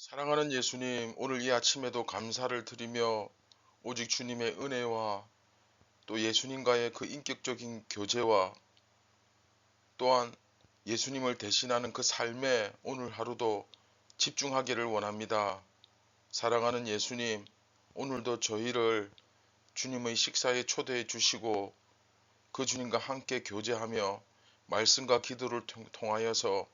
사랑하는 예수님, 오늘 이 아침에도 감사를 드리며 오직 주님의 은혜와 또 예수님과의 그 인격적인 교제와 또한 예수님을 대신하는 그 삶에 오늘 하루도 집중하기를 원합니다. 사랑하는 예수님, 오늘도 저희를 주님의 식사에 초대해 주시고 그 주님과 함께 교제하며 말씀과 기도를 통하여서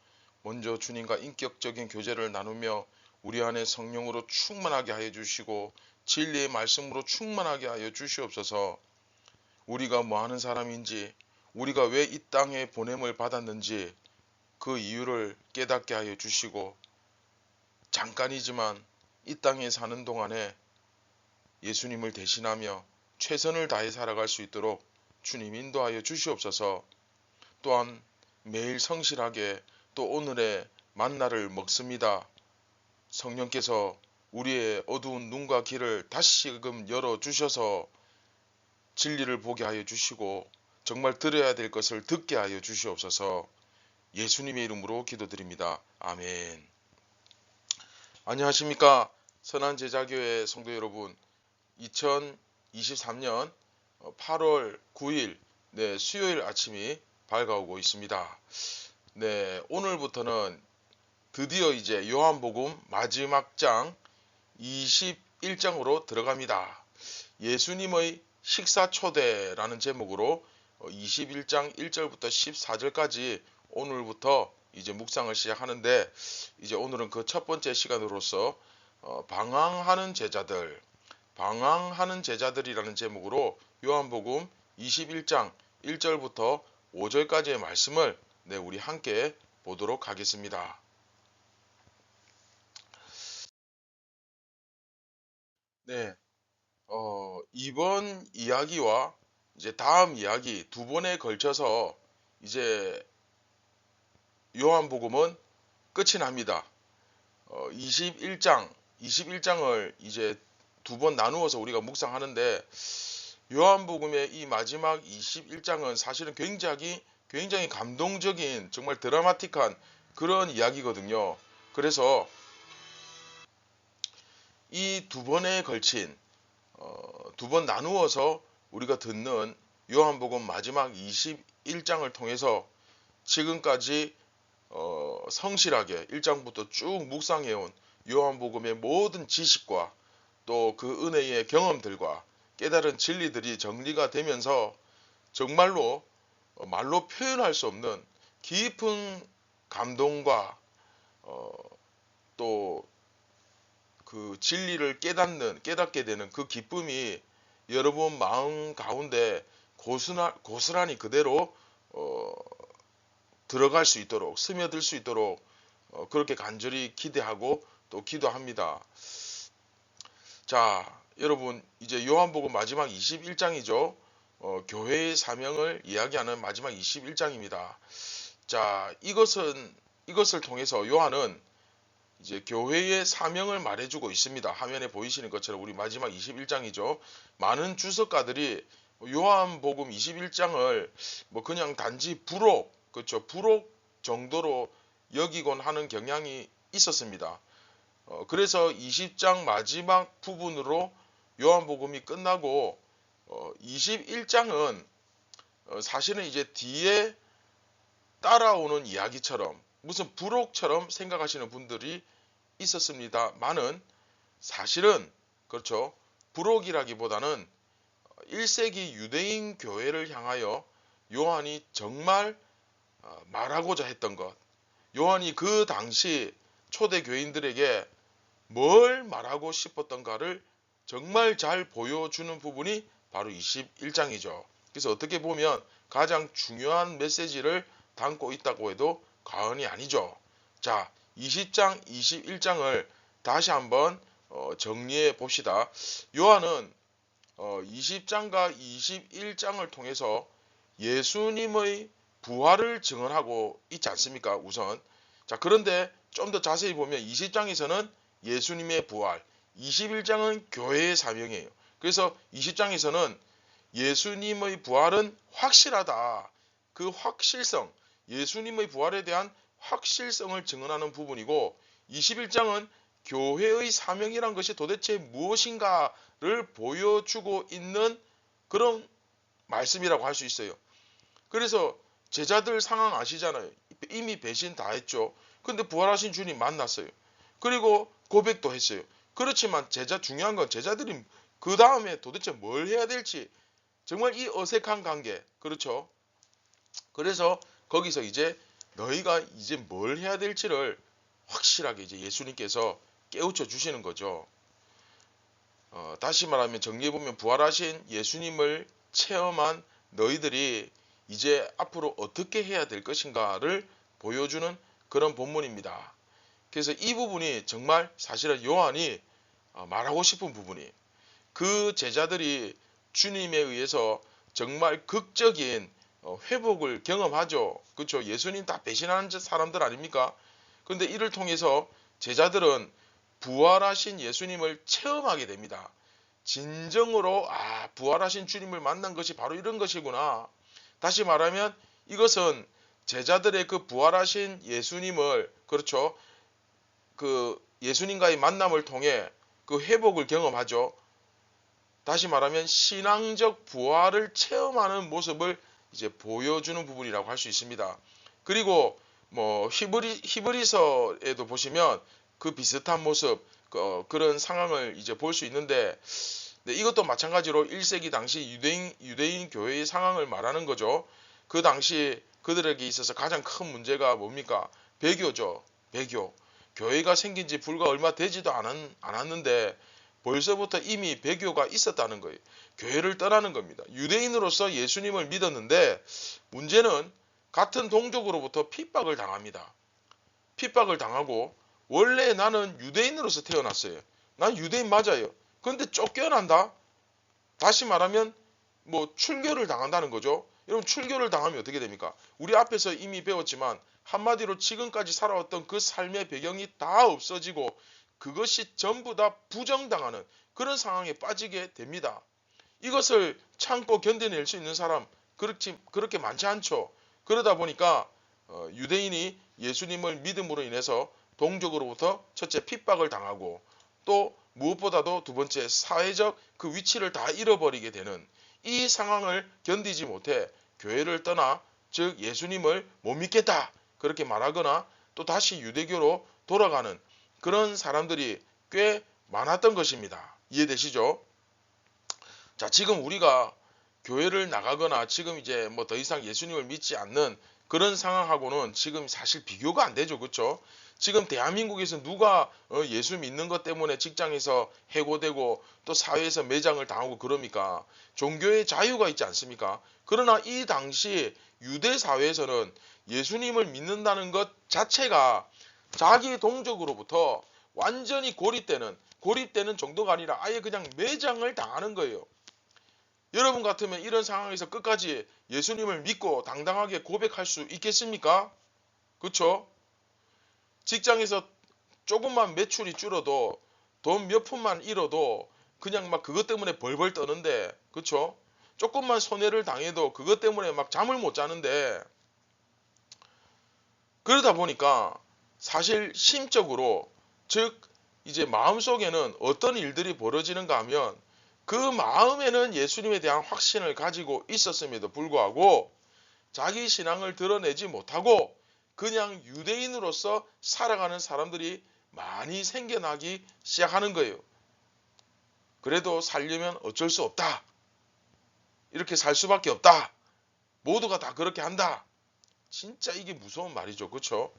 먼저 주님과 인격적인 교제를 나누며 우리 안에 성령으로 충만하게 하여 주시고 진리의 말씀으로 충만하게 하여 주시옵소서. 우리가 뭐 하는 사람인지, 우리가 왜 이 땅에 보냄을 받았는지 그 이유를 깨닫게 하여 주시고, 잠깐이지만 이 땅에 사는 동안에 예수님을 대신하며 최선을 다해 살아갈 수 있도록 주님 인도하여 주시옵소서. 또한 매일 성실하게 또 오늘의 만나를 먹습니다. 성령께서 우리의 어두운 눈과 귀를 다시금 열어주셔서 진리를 보게 하여 주시고 정말 들어야 될 것을 듣게 하여 주시옵소서. 예수님의 이름으로 기도드립니다. 아멘. 안녕하십니까. 선한제자교회 성도 여러분, 2023년 8월 9일 수요일 아침이 밝아오고 있습니다. 오늘부터는 드디어 이제 요한복음 마지막 장 21장으로 들어갑니다. 예수님의 식사 초대라는 제목으로 21장 1절부터 14절까지 오늘부터 이제 묵상을 시작하는데, 이제 오늘은 그 첫 번째 시간으로서 방황하는 제자들이라는 제목으로 요한복음 21장 1절부터 5절까지의 말씀을 우리 함께 보도록 하겠습니다. 이번 이야기와 이제 다음 이야기 두 번에 걸쳐서 이제 요한복음은 끝이 납니다. 21장을 이제 두 번 나누어서 우리가 묵상하는데, 요한복음의 이 마지막 21장은 사실은 굉장히 감동적인, 정말 드라마틱한 그런 이야기거든요. 그래서 이 두 번에 걸친 두 번 나누어서 우리가 듣는 요한복음 마지막 21장을 통해서 지금까지 성실하게 1장부터 쭉 묵상해온 요한복음의 모든 지식과 또 그 은혜의 경험들과 깨달은 진리들이 정리가 되면서 정말로 말로 표현할 수 없는 깊은 감동과 또 그 진리를 깨닫게 되는 그 기쁨이 여러분 마음 가운데 고스란히 그대로 들어갈 수 있도록, 스며들 수 있도록 그렇게 간절히 기대하고 또 기도합니다. 자, 여러분, 이제 요한복음 마지막 21장이죠. 교회의 사명을 이야기하는 마지막 21장입니다. 자, 이것을 통해서 요한은 이제 교회의 사명을 말해주고 있습니다. 화면에 보이시는 것처럼 우리 마지막 21장이죠. 많은 주석가들이 요한복음 21장을 뭐 그냥 단지 부록 정도로 여기곤 하는 경향이 있었습니다. 그래서 20장 마지막 부분으로 요한복음이 끝나고 21장은 사실은 이제 뒤에 따라오는 이야기처럼 무슨 부록처럼 생각하시는 분들이 있었습니다만은, 사실은 그렇죠. 부록이라기보다는 1세기 유대인 교회를 향하여 요한이 정말 말하고자 했던 것, 요한이 그 당시 초대 교인들에게 뭘 말하고 싶었던가를 정말 잘 보여주는 부분이 바로 21장이죠. 그래서 어떻게 보면 가장 중요한 메시지를 담고 있다고 해도 과언이 아니죠. 자, 20장, 21장을 다시 한번 정리해 봅시다. 요한은 20장과 21장을 통해서 예수님의 부활을 증언하고 있지 않습니까? 우선. 자, 그런데 좀 더 자세히 보면 20장에서는 예수님의 부활, 21장은 교회의 사명이에요. 그래서 20장에서는 예수님의 부활은 확실하다. 그 확실성, 예수님의 부활에 대한 확실성을 증언하는 부분이고, 21장은 교회의 사명이란 것이 도대체 무엇인가를 보여주고 있는 그런 말씀이라고 할 수 있어요. 그래서 제자들 상황 아시잖아요. 이미 배신 다 했죠. 근데 부활하신 주님 만났어요. 그리고 고백도 했어요. 그렇지만 중요한 건 제자들이 그 다음에 도대체 뭘 해야 될지 정말 이 어색한 관계, 그렇죠. 그래서 거기서 이제 너희가 이제 뭘 해야 될지를 확실하게 이제 예수님께서 깨우쳐 주시는 거죠. 다시 말하면 정리해 보면 부활하신 예수님을 체험한 너희들이 이제 앞으로 어떻게 해야 될 것인가를 보여주는 그런 본문입니다. 그래서 이 부분이 정말 사실은 요한이 말하고 싶은 부분이, 그 제자들이 주님에 의해서 정말 극적인 회복을 경험하죠. 그렇죠. 예수님 다 배신하는 사람들 아닙니까? 그런데 이를 통해서 제자들은 부활하신 예수님을 체험하게 됩니다. 진정으로 부활하신 주님을 만난 것이 바로 이런 것이구나. 다시 말하면 이것은 제자들의 그 부활하신 예수님을, 그렇죠, 그 예수님과의 만남을 통해 그 회복을 경험하죠. 다시 말하면 신앙적 부활을 체험하는 모습을 이제 보여주는 부분이라고 할 수 있습니다. 그리고 뭐 히브리서에도 보시면 그 비슷한 모습, 그런 상황을 이제 볼 수 있는데, 네, 이것도 마찬가지로 1세기 당시 유대인 교회의 상황을 말하는 거죠. 그 당시 그들에게 있어서 가장 큰 문제가 뭡니까? 배교죠. 배교. 교회가 생긴 지 불과 얼마 되지도 않았는데 벌써부터 이미 배교가 있었다는 거예요. 교회를 떠나는 겁니다. 유대인으로서 예수님을 믿었는데 문제는 같은 동족으로부터 핍박을 당합니다. 핍박을 당하고, 원래 나는 유대인으로서 태어났어요. 난 유대인 맞아요. 그런데 쫓겨난다? 다시 말하면 뭐 출교를 당한다는 거죠. 여러분, 출교를 당하면 어떻게 됩니까? 우리 앞에서 이미 배웠지만 한마디로 지금까지 살아왔던 그 삶의 배경이 다 없어지고 그것이 전부 다 부정당하는 그런 상황에 빠지게 됩니다. 이것을 참고 견뎌낼 수 있는 사람 그렇게 많지 않죠. 그러다 보니까 유대인이 예수님을 믿음으로 인해서 동족으로부터 첫째 핍박을 당하고, 또 무엇보다도 두 번째 사회적 그 위치를 다 잃어버리게 되는 이 상황을 견디지 못해 교회를 떠나, 즉 예수님을 못 믿겠다 그렇게 말하거나 또 다시 유대교로 돌아가는 그런 사람들이 꽤 많았던 것입니다. 이해되시죠? 자, 지금 우리가 교회를 나가거나 지금 이제 뭐 더 이상 예수님을 믿지 않는 그런 상황하고는 지금 사실 비교가 안 되죠. 그렇죠? 지금 대한민국에서 누가 예수 믿는 것 때문에 직장에서 해고되고 또 사회에서 매장을 당하고 그럽니까? 종교의 자유가 있지 않습니까? 그러나 이 당시 유대 사회에서는 예수님을 믿는다는 것 자체가 자기 동족으로부터 완전히 고립되는 정도가 아니라 아예 그냥 매장을 당하는 거예요. 여러분 같으면 이런 상황에서 끝까지 예수님을 믿고 당당하게 고백할 수 있겠습니까? 그렇죠? 직장에서 조금만 매출이 줄어도, 돈 몇 푼만 잃어도 그냥 막 그것 때문에 벌벌 떠는데, 그렇죠? 조금만 손해를 당해도 그것 때문에 막 잠을 못 자는데, 그러다 보니까 사실 심적으로, 즉 이제 마음속에는 어떤 일들이 벌어지는가 하면 그 마음에는 예수님에 대한 확신을 가지고 있었음에도 불구하고 자기 신앙을 드러내지 못하고 그냥 유대인으로서 살아가는 사람들이 많이 생겨나기 시작하는 거예요. 그래도 살려면 어쩔 수 없다. 이렇게 살 수밖에 없다. 모두가 다 그렇게 한다. 진짜 이게 무서운 말이죠. 그렇죠?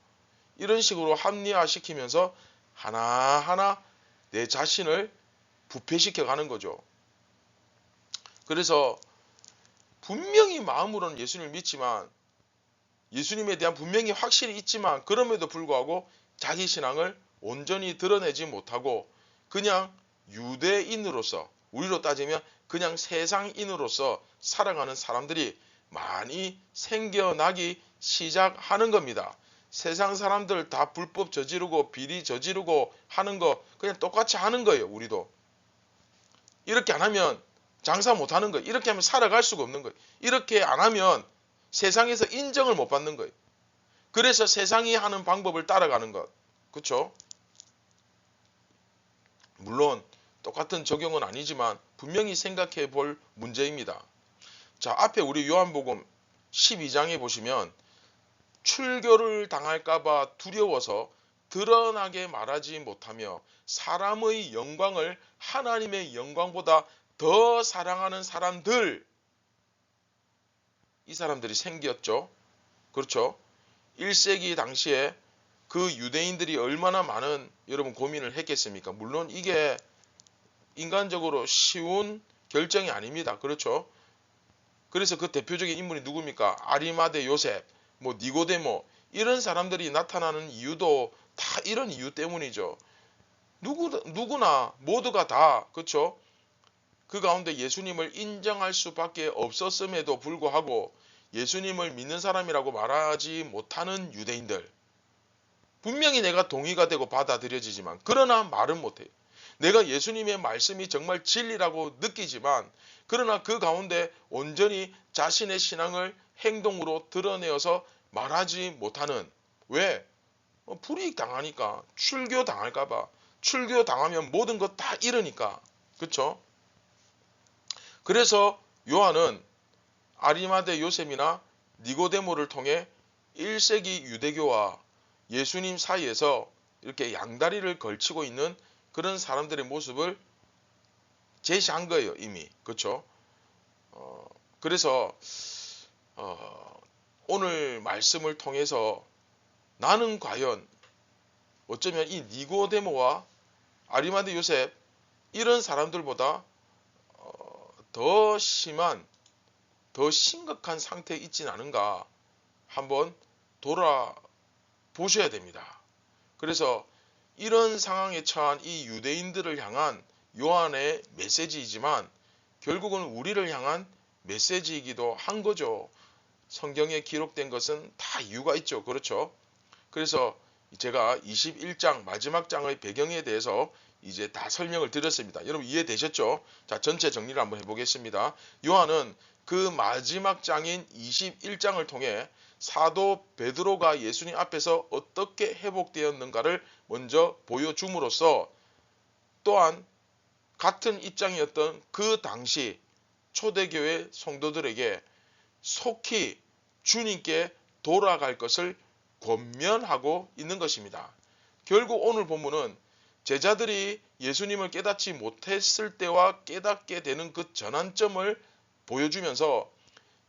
이런 식으로 합리화시키면서 하나하나 내 자신을 부패시켜 가는 거죠. 그래서 분명히 마음으로는 예수님을 믿지만, 예수님에 대한 분명히 확실히 있지만 그럼에도 불구하고 자기 신앙을 온전히 드러내지 못하고 그냥 유대인으로서, 우리로 따지면 그냥 세상인으로서 살아가는 사람들이 많이 생겨나기 시작하는 겁니다. 세상 사람들 다 불법 저지르고 비리 저지르고 하는 거 그냥 똑같이 하는 거예요. 우리도 이렇게 안 하면 장사 못 하는 거예요. 이렇게 하면 살아갈 수가 없는 거예요. 이렇게 안 하면 세상에서 인정을 못 받는 거예요. 그래서 세상이 하는 방법을 따라가는 것. 그렇죠? 물론 똑같은 적용은 아니지만 분명히 생각해 볼 문제입니다. 자, 앞에 우리 요한복음 12장에 보시면 출교를 당할까봐 두려워서 드러나게 말하지 못하며 사람의 영광을 하나님의 영광보다 더 사랑하는 사람들, 이 사람들이 생겼죠. 그렇죠. 1세기 당시에 그 유대인들이 얼마나 많은 여러분 고민을 했겠습니까? 물론 이게 인간적으로 쉬운 결정이 아닙니다. 그렇죠. 그래서 그 대표적인 인물이 누굽니까? 아리마대 요셉, 뭐 니고데모, 이런 사람들이 나타나는 이유도 다 이런 이유 때문이죠. 누구나 모두가 다 그렇죠. 그 가운데 예수님을 인정할 수밖에 없었음에도 불구하고 예수님을 믿는 사람이라고 말하지 못하는 유대인들, 분명히 내가 동의가 되고 받아들여지지만 그러나 말은 못해요. 내가 예수님의 말씀이 정말 진리라고 느끼지만 그러나 그 가운데 온전히 자신의 신앙을 행동으로 드러내어서 말하지 못하는, 왜? 불이익 당하니까, 출교 당할까봐. 출교 당하면 모든 것 다 잃으니까. 그렇죠? 그래서 요한은 아리마대 요셉이나 니고데모를 통해 1세기 유대교와 예수님 사이에서 이렇게 양다리를 걸치고 있는 그런 사람들의 모습을 제시한 거예요, 이미. 그렇죠? 그래서 오늘 말씀을 통해서 나는 과연 어쩌면 이 니고데모와 아리마대 요셉 이런 사람들보다 더 심한, 더 심각한 상태에 있진 않은가 한번 돌아보셔야 됩니다. 그래서 이런 상황에 처한 이 유대인들을 향한 요한의 메시지이지만 결국은 우리를 향한 메시지이기도 한 거죠. 성경에 기록된 것은 다 이유가 있죠. 그렇죠? 그래서 제가 21장 마지막 장의 배경에 대해서 이제 다 설명을 드렸습니다. 여러분 이해되셨죠? 자, 전체 정리를 한번 해보겠습니다. 요한은 그 마지막 장인 21장을 통해 사도 베드로가 예수님 앞에서 어떻게 회복되었는가를 먼저 보여줌으로써 또한 같은 입장이었던 그 당시 초대교회 성도들에게 속히 주님께 돌아갈 것을 권면하고 있는 것입니다. 결국 오늘 본문은 제자들이 예수님을 깨닫지 못했을 때와 깨닫게 되는 그 전환점을 보여주면서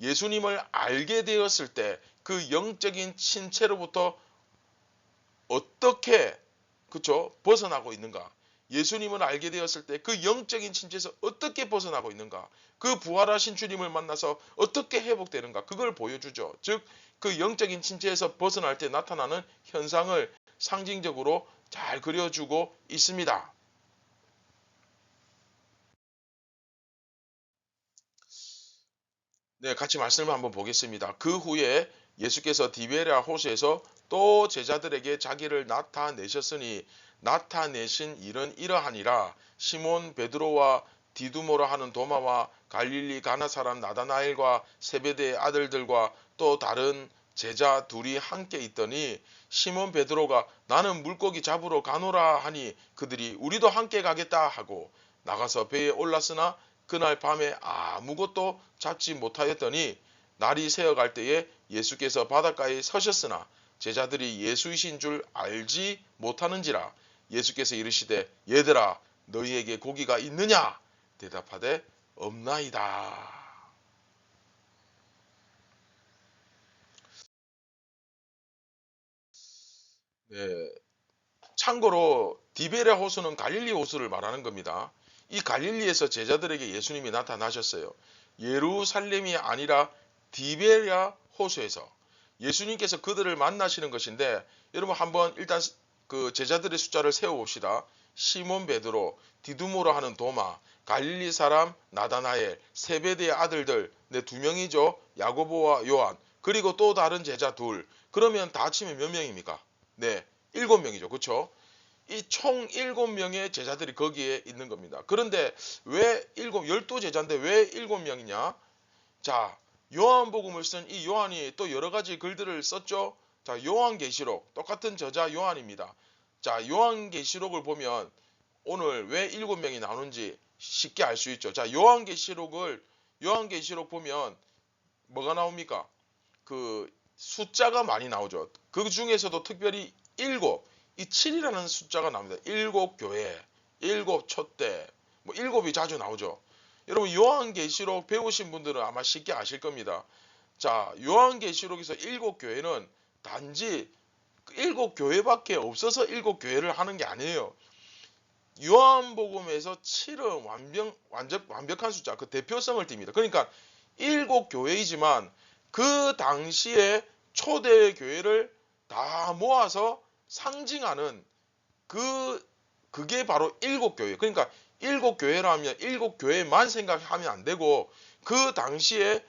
예수님을 알게 되었을 때 그 영적인 침체로부터 어떻게 그쵸 벗어나고 있는가, 예수님을 알게 되었을 때 그 영적인 침체에서 어떻게 벗어나고 있는가, 그 부활하신 주님을 만나서 어떻게 회복되는가, 그걸 보여주죠. 즉 그 영적인 침체에서 벗어날 때 나타나는 현상을 상징적으로 잘 그려주고 있습니다. 네, 같이 말씀을 한번 보겠습니다. 그 후에 예수께서 디베랴 호수에서 또 제자들에게 자기를 나타내셨으니 나타내신 일은 이러하니라. 시몬 베드로와 디두모라 하는 도마와 갈릴리 가나 사람 나다나엘과 세베대의 아들들과 또 다른 제자 둘이 함께 있더니 시몬 베드로가 나는 물고기 잡으러 가노라 하니 그들이 우리도 함께 가겠다 하고 나가서 배에 올랐으나 그날 밤에 아무것도 잡지 못하였더니 날이 새어갈 때에 예수께서 바닷가에 서셨으나 제자들이 예수이신 줄 알지 못하는지라. 예수께서 이르시되 얘들아 너희에게 고기가 있느냐 대답하되 없나이다. 네, 참고로 디베랴 호수는 갈릴리 호수를 말하는 겁니다. 이 갈릴리에서 제자들에게 예수님이 나타나셨어요. 예루살렘이 아니라 디베랴 호수에서 예수님께서 그들을 만나시는 것인데, 여러분 한번 일단 그 제자들의 숫자를 세워봅시다. 시몬 베드로, 디두모로 하는 도마, 갈릴리 사람 나다나엘, 세베대의 아들들 네, 두 명이죠. 야고보와 요한, 그리고 또 다른 제자 둘. 그러면 다 합치면 몇 명입니까? 네, 7명이죠. 그렇죠? 이 총 7명의 제자들이 거기에 있는 겁니다. 그런데 왜 12 제자인데 왜 7명이냐? 자, 요한복음을 쓴 이 요한이 또 여러 가지 글들을 썼죠. 자, 요한계시록 똑같은 저자 요한입니다. 자, 요한계시록을 보면 오늘 왜 7명이 나오는지 쉽게 알 수 있죠. 자, 요한계시록 보면 뭐가 나옵니까? 그 숫자가 많이 나오죠. 그 중에서도 특별히 이 7이라는 숫자가 나옵니다. 7교회, 7촛대, 뭐 7이 자주 나오죠. 여러분 요한계시록 배우신 분들은 아마 쉽게 아실 겁니다. 자, 요한계시록에서 7교회는 단지 7교회밖에 없어서 7교회를 하는 게 아니에요. 요한복음에서 7은 완벽한 숫자, 그 대표성을 띱니다. 그러니까 7교회이지만 그 당시에 초대 교회를 다 모아서 상징하는 그게 바로 7교회. 그러니까 7교회라면 7교회만 생각하면 안 되고 그 당시에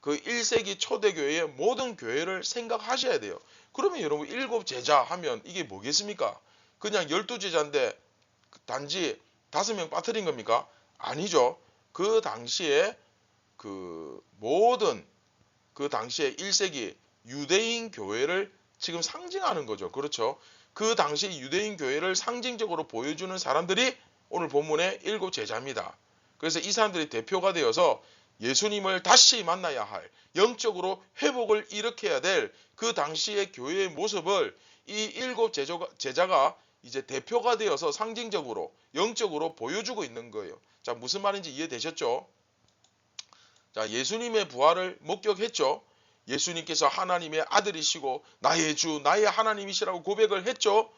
그 1세기 초대교회의 모든 교회를 생각하셔야 돼요. 그러면 여러분 7제자 하면 이게 뭐겠습니까? 그냥 12제자인데 단지 5명 빠뜨린 겁니까? 아니죠. 그 당시에 그 당시에 1세기 유대인 교회를 지금 상징하는 거죠. 그렇죠. 그 당시 유대인 교회를 상징적으로 보여주는 사람들이 오늘 본문의 7제자입니다. 그래서 이 사람들이 대표가 되어서 예수님을 다시 만나야 할, 영적으로 회복을 일으켜야 될 그 당시의 교회의 모습을 이 7제자가 이제 대표가 되어서 상징적으로 영적으로 보여주고 있는 거예요. 자, 무슨 말인지 이해되셨죠? 자, 예수님의 부활을 목격했죠. 예수님께서 하나님의 아들이시고 나의 주, 나의 하나님이시라고 고백을 했죠.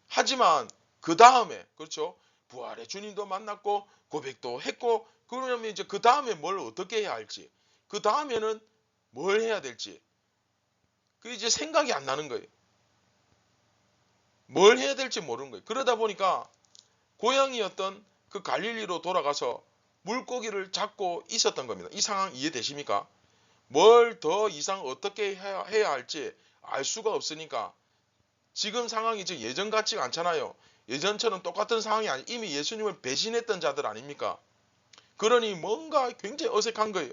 하지만 그 다음에, 그렇죠, 부활의 주님도 만났고 고백도 했고, 그러면 이제 그 다음에 뭘 어떻게 해야 할지, 그 다음에는 뭘 해야 될지 그 이제 생각이 안 나는 거예요. 뭘 해야 될지 모르는 거예요. 그러다 보니까 고향이었던 그 갈릴리로 돌아가서 물고기를 잡고 있었던 겁니다. 이 상황 이해되십니까? 뭘 더 이상 어떻게 해야 할지 알 수가 없으니까 지금 상황이 이제 예전 같지가 않잖아요. 예전처럼 똑같은 상황이 아니, 이미 예수님을 배신했던 자들 아닙니까? 그러니 뭔가 굉장히 어색한 거예요.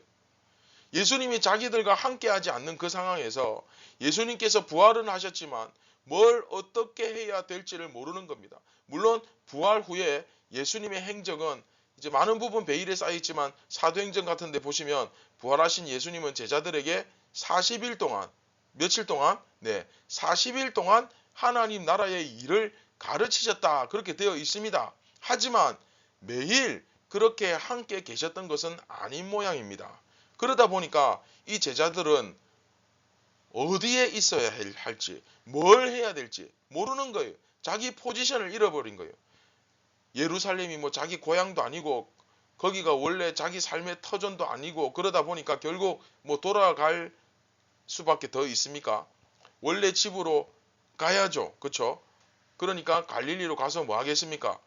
예수님이 자기들과 함께하지 않는 그 상황에서 예수님께서 부활은 하셨지만 뭘 어떻게 해야 될지를 모르는 겁니다. 물론 부활 후에 예수님의 행적은 이제 많은 부분 베일에 쌓여있지만 사도행전 같은 데 보시면 부활하신 예수님은 제자들에게 40일 동안, 며칠 동안? 네, 40일 동안 하나님 나라의 일을 가르치셨다, 그렇게 되어 있습니다. 하지만 매일 그렇게 함께 계셨던 것은 아닌 모양입니다. 그러다 보니까 이 제자들은 어디에 있어야 할지, 뭘 해야 될지 모르는 거예요. 자기 포지션을 잃어버린 거예요. 예루살렘이 뭐 자기 고향도 아니고 거기가 원래 자기 삶의 터전도 아니고 그러다 보니까 결국 뭐 돌아갈 수밖에 더 있습니까? 원래 집으로 가야죠. 그렇죠? 그러니까 갈릴리로 가서 뭐 하겠습니까?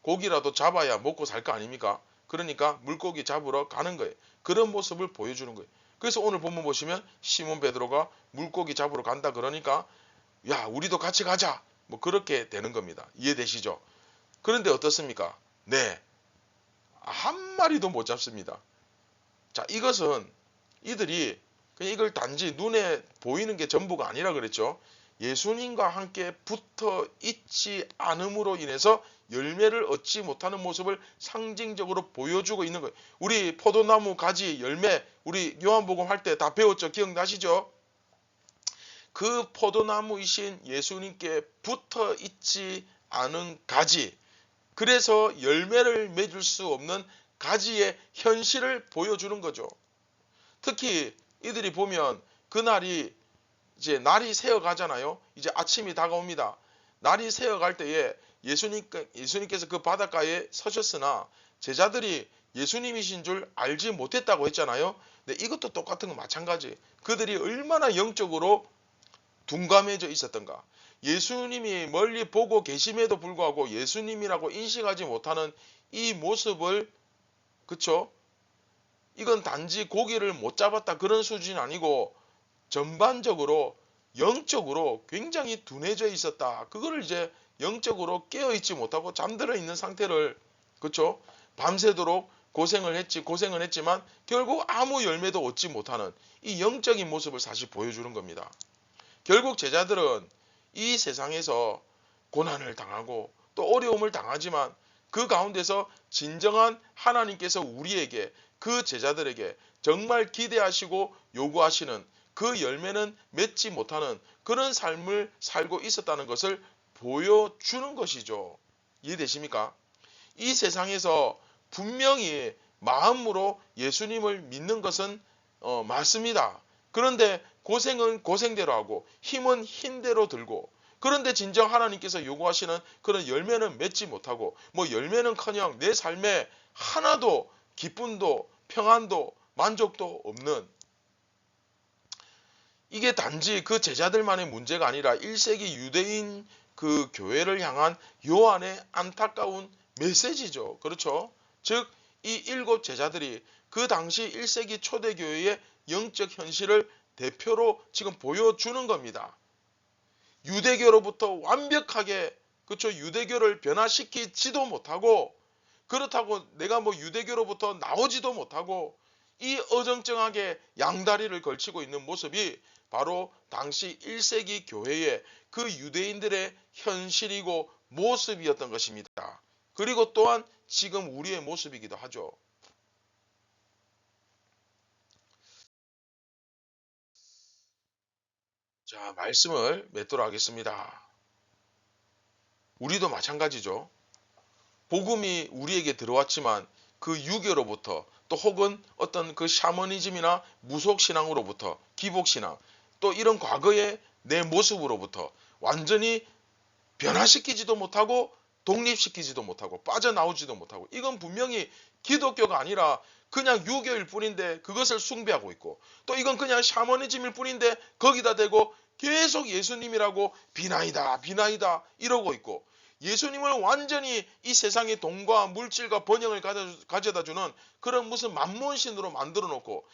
고기라도 잡아야 먹고 살 거 아닙니까? 그러니까 물고기 잡으러 가는 거예요. 그런 모습을 보여주는 거예요. 그래서 오늘 본문 보시면 시몬 베드로가 물고기 잡으러 간다 그러니까 야, 우리도 같이 가자, 뭐 그렇게 되는 겁니다. 이해되시죠? 그런데 어떻습니까? 네, 한 마리도 못 잡습니다. 자, 이것은 이들이 그냥 이걸 단지 눈에 보이는 게 전부가 아니라 그랬죠. 예수님과 함께 붙어 있지 않음으로 인해서 열매를 얻지 못하는 모습을 상징적으로 보여주고 있는 거예요. 우리 포도나무 가지 열매, 우리 요한복음 할 때 다 배웠죠? 기억나시죠? 그 포도나무이신 예수님께 붙어 있지 않은 가지, 그래서 열매를 맺을 수 없는 가지의 현실을 보여주는 거죠. 특히 이들이 보면 그날이 이제 날이 새어 가잖아요. 이제 아침이 다가옵니다. 날이 새어 갈 때에 예수님께서 그 바닷가에 서셨으나 제자들이 예수님이신 줄 알지 못했다고 했잖아요. 근데 이것도 똑같은 거 마찬가지. 그들이 얼마나 영적으로 둔감해져 있었던가. 예수님이 멀리 보고 계심에도 불구하고 예수님이라고 인식하지 못하는 이 모습을, 그쵸? 이건 단지 고기를 못 잡았다 그런 수준이 아니고 전반적으로 영적으로 굉장히 둔해져 있었다. 그거를 이제 영적으로 깨어있지 못하고 잠들어 있는 상태를, 그쵸? 밤새도록 고생을 했지만 결국 아무 열매도 얻지 못하는 이 영적인 모습을 사실 보여주는 겁니다. 결국 제자들은 이 세상에서 고난을 당하고 또 어려움을 당하지만 그 가운데서 진정한 하나님께서 우리에게, 그 제자들에게 정말 기대하시고 요구하시는 그 열매는 맺지 못하는 그런 삶을 살고 있었다는 것을 보여주는 것이죠. 이해되십니까? 이 세상에서 분명히 마음으로 예수님을 믿는 것은 맞습니다. 그런데 고생은 고생대로 하고 힘은 힘대로 들고, 그런데 진정 하나님께서 요구하시는 그런 열매는 맺지 못하고, 뭐 열매는커녕 내 삶에 하나도 기쁨도 평안도 만족도 없는, 이게 단지 그 제자들만의 문제가 아니라 1세기 유대인 그 교회를 향한 요한의 안타까운 메시지죠. 그렇죠? 즉, 이 7 제자들이 그 당시 1세기 초대교회의 영적 현실을 대표로 지금 보여주는 겁니다. 유대교로부터 완벽하게, 그렇죠, 유대교를 변화시키지도 못하고, 그렇다고 내가 뭐 유대교로부터 나오지도 못하고, 이 어정쩡하게 양다리를 걸치고 있는 모습이 바로 당시 1세기 교회의 그 유대인들의 현실이고 모습이었던 것입니다. 그리고 또한 지금 우리의 모습이기도 하죠. 자, 말씀을 맺도록 하겠습니다. 우리도 마찬가지죠. 복음이 우리에게 들어왔지만 그 유교로부터, 또 혹은 어떤 그 샤머니즘이나 무속신앙으로부터, 기복신앙, 또 이런 과거의 내 모습으로부터 완전히 변화시키지도 못하고 독립시키지도 못하고 빠져나오지도 못하고, 이건 분명히 기독교가 아니라 그냥 유교일 뿐인데 그것을 숭배하고 있고, 또 이건 그냥 샤머니즘일 뿐인데 거기다 대고 계속 예수님이라고 비나이다 비나이다 이러고 있고, 예수님을 완전히 이 세상의 돈과 물질과 번영을 가져다 주는 그런 무슨 만몬신으로 만들어 놓고,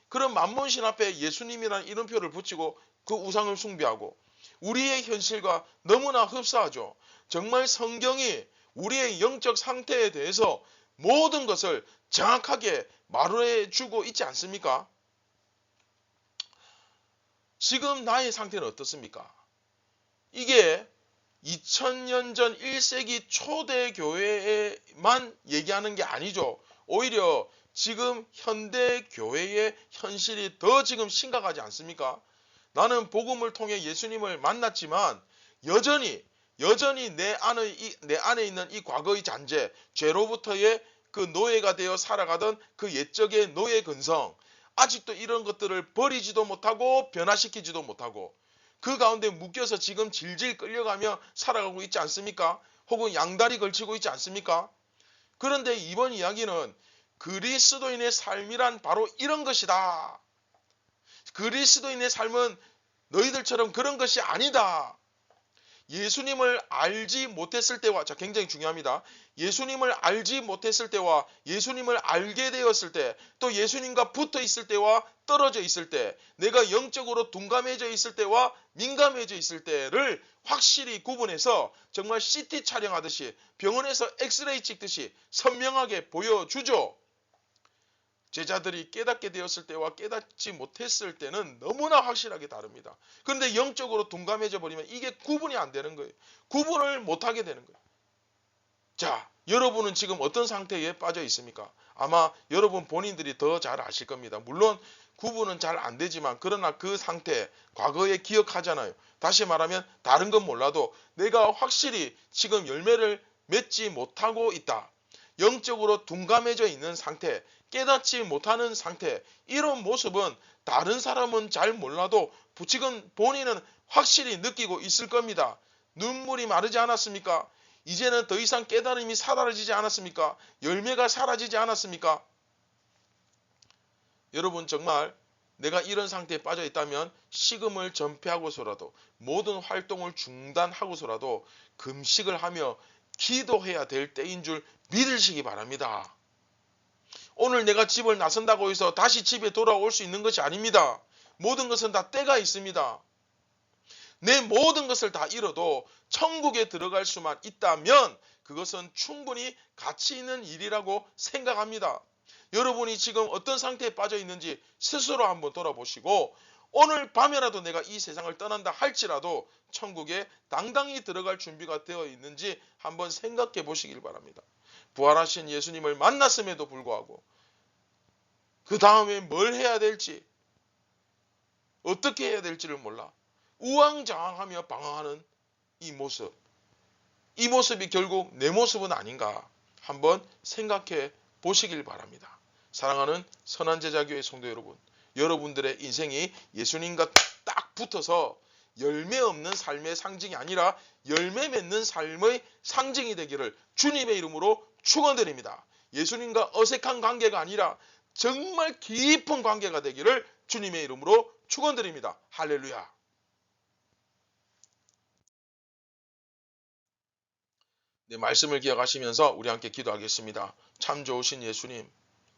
그런 만몬신 앞에 예수님이라는 이름표를 붙이고 그 우상을 숭배하고, 우리의 현실과 너무나 흡사하죠. 정말 성경이 우리의 영적 상태에 대해서 모든 것을 정확하게 말해 주고 있지 않습니까? 지금 나의 상태는 어떻습니까? 이게 2000년 전 1세기 초대 교회에만 얘기하는 게 아니죠. 오히려 지금 현대 교회의 현실이 더 지금 심각하지 않습니까? 나는 복음을 통해 예수님을 만났지만 여전히 내 안에 있는 이 과거의 잔재, 죄로부터의 그 노예가 되어 살아가던 그 옛적의 노예 근성, 아직도 이런 것들을 버리지도 못하고 변화시키지도 못하고 그 가운데 묶여서 지금 질질 끌려가며 살아가고 있지 않습니까? 혹은 양다리 걸치고 있지 않습니까? 그런데 이번 이야기는 그리스도인의 삶이란 바로 이런 것이다. 그리스도인의 삶은 너희들처럼 그런 것이 아니다. 예수님을 알지 못했을 때와, 자, 굉장히 중요합니다. 예수님을 알지 못했을 때와 예수님을 알게 되었을 때, 또 예수님과 붙어 있을 때와 떨어져 있을 때, 내가 영적으로 둔감해져 있을 때와 민감해져 있을 때를 확실히 구분해서 정말 CT 촬영하듯이, 병원에서 엑스레이 찍듯이 선명하게 보여주죠. 제자들이 깨닫게 되었을 때와 깨닫지 못했을 때는 너무나 확실하게 다릅니다. 그런데 영적으로 둔감해져 버리면 이게 구분이 안 되는 거예요. 구분을 못하게 되는 거예요. 자, 여러분은 지금 어떤 상태에 빠져 있습니까? 아마 여러분 본인들이 더 잘 아실 겁니다. 물론 구분은 잘 안 되지만, 그러나 그 상태, 과거에 기억하잖아요. 다시 말하면 다른 건 몰라도 내가 확실히 지금 열매를 맺지 못하고 있다. 영적으로 둔감해져 있는 상태, 깨닫지 못하는 상태, 이런 모습은 다른 사람은 잘 몰라도 지금 본인은 확실히 느끼고 있을 겁니다. 눈물이 마르지 않았습니까? 이제는 더 이상 깨달음이 사라지지 않았습니까? 열매가 사라지지 않았습니까? 여러분, 정말 내가 이런 상태에 빠져 있다면 식음을 전폐하고서라도, 모든 활동을 중단하고서라도 금식을 하며 기도해야 될 때인 줄 믿으시기 바랍니다. 오늘 내가 집을 나선다고 해서 다시 집에 돌아올 수 있는 것이 아닙니다. 모든 것은 다 때가 있습니다. 내 모든 것을 다 잃어도 천국에 들어갈 수만 있다면 그것은 충분히 가치 있는 일이라고 생각합니다. 여러분이 지금 어떤 상태에 빠져 있는지 스스로 한번 돌아보시고, 오늘 밤에라도 내가 이 세상을 떠난다 할지라도 천국에 당당히 들어갈 준비가 되어 있는지 한번 생각해 보시길 바랍니다. 부활하신 예수님을 만났음에도 불구하고 그 다음에 뭘 해야 될지, 어떻게 해야 될지를 몰라 우왕좌왕하며 방황하는 이 모습이 결국 내 모습은 아닌가 한번 생각해 보시길 바랍니다. 사랑하는 선한제자교회 성도 여러분, 여러분들의 인생이 예수님과 딱 붙어서 열매 없는 삶의 상징이 아니라 열매 맺는 삶의 상징이 되기를 주님의 이름으로 축원드립니다. 예수님과 어색한 관계가 아니라 정말 깊은 관계가 되기를 주님의 이름으로 축원드립니다. 할렐루야. 네, 말씀을 기억하시면서 우리 함께 기도하겠습니다. 참 좋으신 예수님,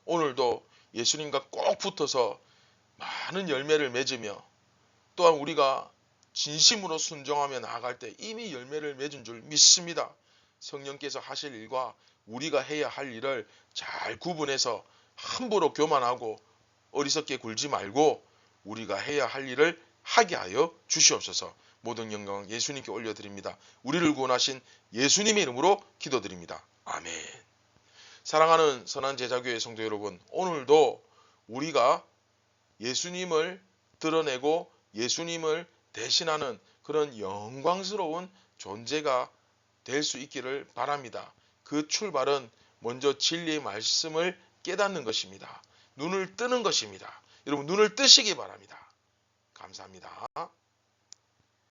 오늘도 예수님과 꼭 붙어서 많은 열매를 맺으며 또한 우리가 진심으로 순종하며 나아갈 때 이미 열매를 맺은 줄 믿습니다. 성령께서 하실 일과 우리가 해야 할 일을 잘 구분해서 함부로 교만하고 어리석게 굴지 말고 우리가 해야 할 일을 하게 하여 주시옵소서. 모든 영광 예수님께 올려드립니다. 우리를 구원하신 예수님의 이름으로 기도드립니다. 아멘. 사랑하는 선한 제자교회 성도 여러분, 오늘도 우리가 예수님을 드러내고 예수님을 대신하는 그런 영광스러운 존재가 될 수 있기를 바랍니다. 그 출발은 먼저 진리의 말씀을 깨닫는 것입니다. 눈을 뜨는 것입니다. 여러분 눈을 뜨시기 바랍니다. 감사합니다.